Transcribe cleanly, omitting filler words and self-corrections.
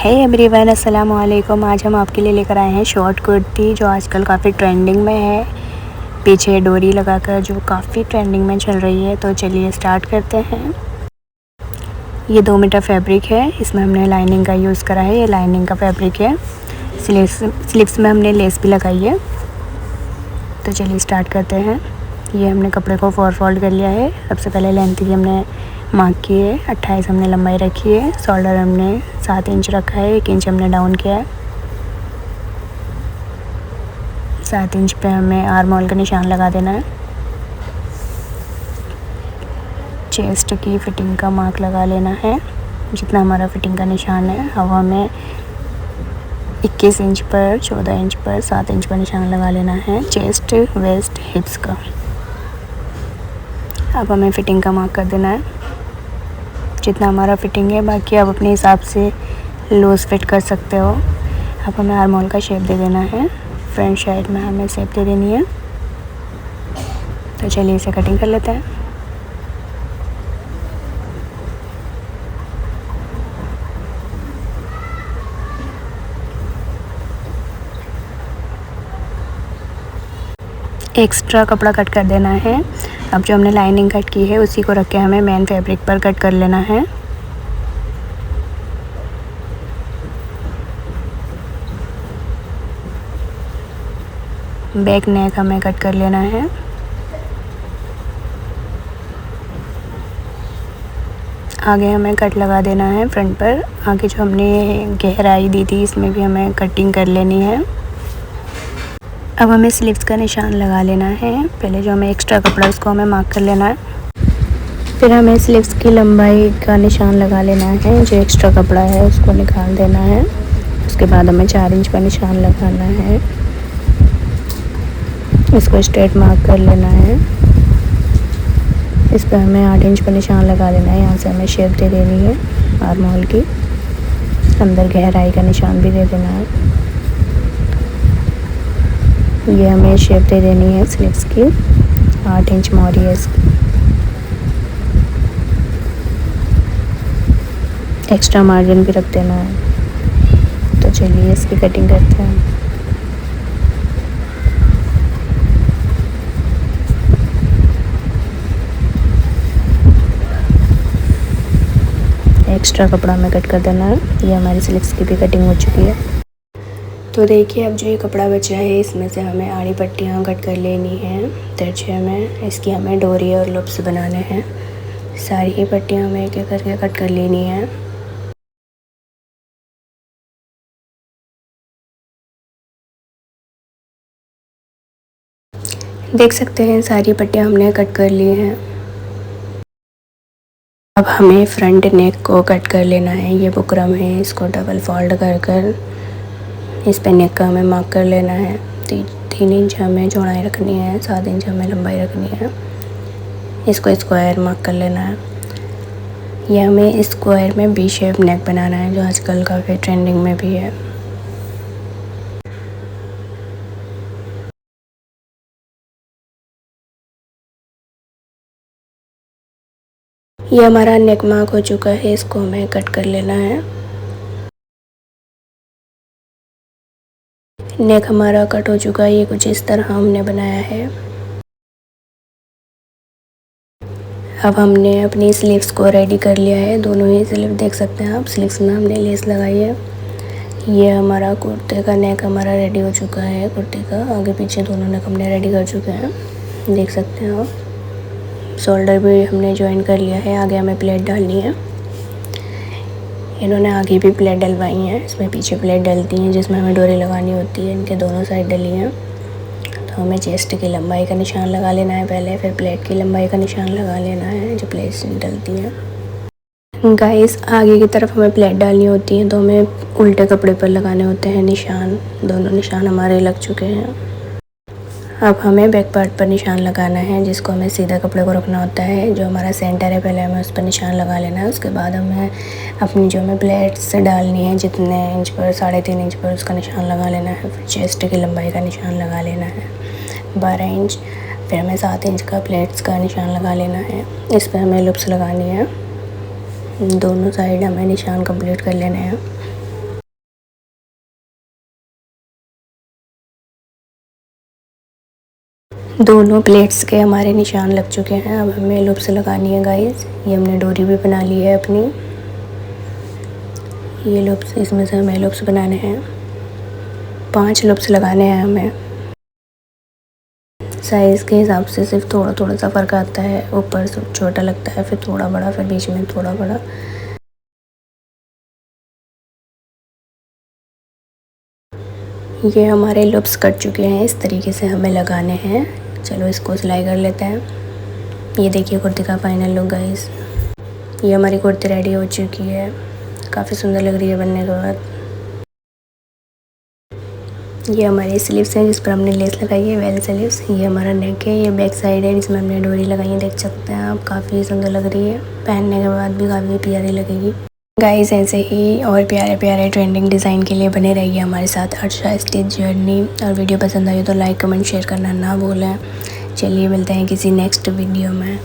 Hey everyone, अस्सलाम वालेकुम। आज हम आपके लिए लेकर आए हैं शॉर्ट कुर्ती जो आजकल काफ़ी ट्रेंडिंग में है। पीछे डोरी लगाकर जो काफ़ी ट्रेंडिंग में चल रही है। तो चलिए स्टार्ट करते हैं। ये 2 मीटर फैब्रिक है। इसमें हमने लाइनिंग का यूज़ करा है। ये लाइनिंग का फैब्रिक है। स्लीव्स में हमने लेस भी लगाई है। तो चलिए स्टार्ट करते हैं। ये हमने कपड़े को 4 फोल्ड कर लिया है। सबसे पहले लेंथ की हमने मार्क की है। 28 हमने लंबाई रखी है। शोल्डर हमने 7 इंच रखा है। 1 इंच हमने डाउन किया है। 7 इंच पे हमें आर्म होल का निशान लगा देना है। चेस्ट की फिटिंग का मार्क लगा लेना है जितना हमारा फिटिंग का निशान है। अब हमें 21 इंच पर, 14 इंच पर, 7 इंच पर निशान लगा लेना है चेस्ट, वेस्ट, हिप्स का। अब हमें फिटिंग का मार्क कर देना है जितना हमारा फिटिंग है। बाकी आप अपने हिसाब से लूज़ फिट कर सकते हो। अब हमें आर्म होल का शेप दे देना है। फ्रंट साइड में हमें शेप दे देनी है। तो चलिए इसे कटिंग कर लेते हैं। एक्स्ट्रा कपड़ा कट कर देना है। अब जो हमने लाइनिंग कट की है उसी को रख के हमें मेन फैब्रिक पर कट कर लेना है। बैक नेक हमें कट कर लेना है। आगे हमें कट लगा देना है फ्रंट पर। आगे जो हमने गहराई दी थी इसमें भी हमें कटिंग कर लेनी है। अब हमें स्लीव्स का निशान लगा लेना है। पहले जो हमें एक्स्ट्रा कपड़ा उसको हमें मार्क कर लेना है। फिर हमें स्लीव्स की लंबाई का निशान लगा लेना है। जो एक्स्ट्रा कपड़ा है उसको निकाल देना है। उसके बाद हमें 4 इंच पर निशान लगाना है। इसको स्ट्रेट मार्क कर लेना है। इस पर हमें 8 इंच पर निशान लगा लेना है। यहाँ से हमें शेप दे देनी है आर्म होल की। अंदर गहराई का निशान भी दे देना है। ये हमें शेप दे देनी है स्लीव्स की। 8 इंच मोरी है इसकी। एक्स्ट्रा मार्जिन भी रख देना है। तो चलिए इसकी कटिंग करते हैं। एक्स्ट्रा कपड़ा में कट कर देना है। ये हमारी स्लीव्स की भी कटिंग हो चुकी है। तो देखिए अब जो ये कपड़ा बचा है इसमें से हमें आड़ी पट्टियाँ कट कर लेनी है तिरछे में। इसकी हमें डोरी और लूप्स बनाने हैं। सारी ही पट्टियाँ हमें एक एक करके कट कर लेनी है। देख सकते हैं सारी पट्टियाँ हमने कट कर ली हैं। अब हमें फ्रंट नेक को कट कर लेना है। ये बुकरम है, इसको डबल फोल्ड कर कर इस पे नेक का हमें मार्क कर लेना है। 3 इंच हमें चौड़ाई रखनी है, 7 इंच हमें लंबाई रखनी है। इसको स्क्वायर मार्क कर लेना है। ये हमें स्क्वायर में बी शेप नेक बनाना है जो आजकल काफ़ी ट्रेंडिंग में भी है। ये हमारा नेक मार्क हो चुका है। इसको हमें कट कर लेना है। नेक हमारा कट हो चुका है। ये कुछ इस तरह हमने बनाया है। अब हमने अपनी स्लीव्स को रेडी कर लिया है। दोनों ही स्लीव देख सकते हैं आप। स्लीव्स में हमने लेस लगाई है। ये हमारा कुर्ते का नेक हमारा रेडी हो चुका है। कुर्ते का आगे पीछे दोनों नेक हमने रेडी कर चुके हैं, देख सकते हैं आप। शोल्डर भी हमने ज्वाइन कर लिया है। आगे हमें प्लेट डालनी है। इन्होंने आगे भी प्लेट डलवाई हैं। इसमें पीछे प्लेट डलती हैं जिसमें हमें डोरी लगानी होती है। इनके दोनों साइड डली हैं। तो हमें चेस्ट की लंबाई का निशान लगा लेना है पहले, फिर प्लेट की लंबाई का निशान लगा लेना है जो प्लेट डलती है। गाइस आगे की तरफ हमें प्लेट डालनी होती है तो हमें उल्टे कपड़े पर लगाने होते हैं निशान। दोनों निशान हमारे लग चुके हैं। अब हमें बैक पार्ट पर निशान लगाना है जिसको हमें सीधा कपड़े को रखना होता है। जो हमारा सेंटर है पहले हमें उस पर निशान लगा लेना है। उसके बाद हमें अपनी जो हमें प्लेट्स डालनी है जितने इंच पर, 3.5 इंच पर उसका निशान लगा लेना है। फिर चेस्ट की लंबाई का निशान लगा लेना है 12 इंच। फिर हमें 7 इंच का प्लेट्स का निशान लगा लेना है। इस पर हमें लूप्स लगानी है। दोनों साइड हमें निशान कंप्लीट कर लेने हैं। दोनों प्लेट्स के हमारे निशान लग चुके हैं। अब हमें लूप्स लगानी है गाइस। ये हमने डोरी भी बना ली है अपनी। ये लूप्स, इसमें से हमें लूप्स बनाने हैं। 5 लूप्स लगाने हैं हमें। साइज़ के हिसाब से सिर्फ थोड़ा थोड़ा सा फ़र्क आता है। ऊपर छोटा लगता है, फिर थोड़ा बड़ा, फिर बीच में थोड़ा बड़ा। ये हमारे लूप्स कट चुके हैं। इस तरीके से हमें लगाने हैं। चलो इसको सिलाई कर लेते हैं। ये देखिए कुर्ती का फाइनल लुक गाइस। ये हमारी कुर्ती रेडी हो चुकी है। काफ़ी सुंदर लग रही है बनने के बाद। ये हमारी स्लीव्स हैं जिस पर हमने लेस लगाई है, वेल स्लीव्स। ये हमारा नेक है। ये बैक साइड है जिसमें हमने डोरी लगाई है, देख सकते हैं आप। काफ़ी सुंदर लग रही है, पहनने के बाद भी काफ़ी प्यारी लगेगी गाइस। ऐसे ही और प्यारे प्यारे ट्रेंडिंग डिज़ाइन के लिए बने रहिए हमारे साथ अर्शा स्टिच जर्नी। और वीडियो पसंद आई तो लाइक कमेंट शेयर करना ना भूलें। चलिए मिलते हैं किसी नेक्स्ट वीडियो में।